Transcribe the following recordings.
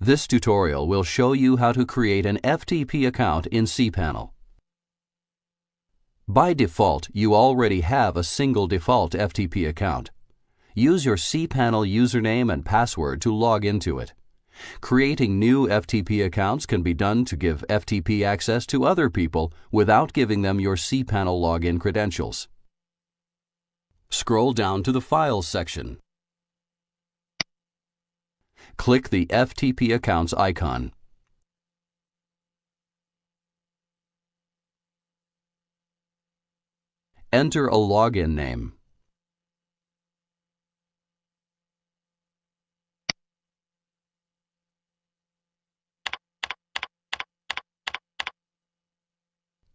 This tutorial will show you how to create an FTP account in cPanel. By default, you already have a single default FTP account. Use your cPanel username and password to log into it. Creating new FTP accounts can be done to give FTP access to other people without giving them your cPanel login credentials. Scroll down to the Files section. Click the FTP Accounts icon. Enter a login name.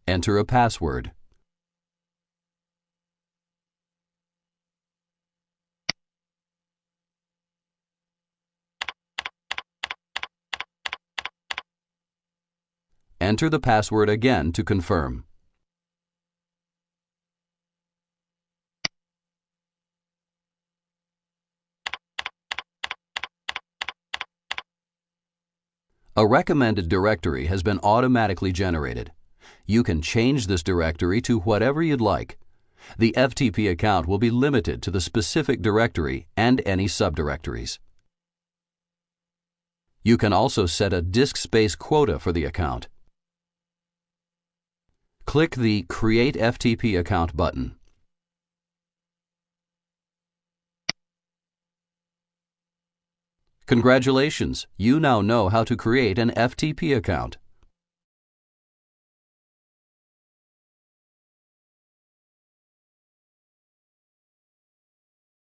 Enter a password. Enter the password again to confirm. A recommended directory has been automatically generated. You can change this directory to whatever you'd like. The FTP account will be limited to the specific directory and any subdirectories. You can also set a disk space quota for the account. Click the Create FTP Account button. Congratulations! You now know how to create an FTP account.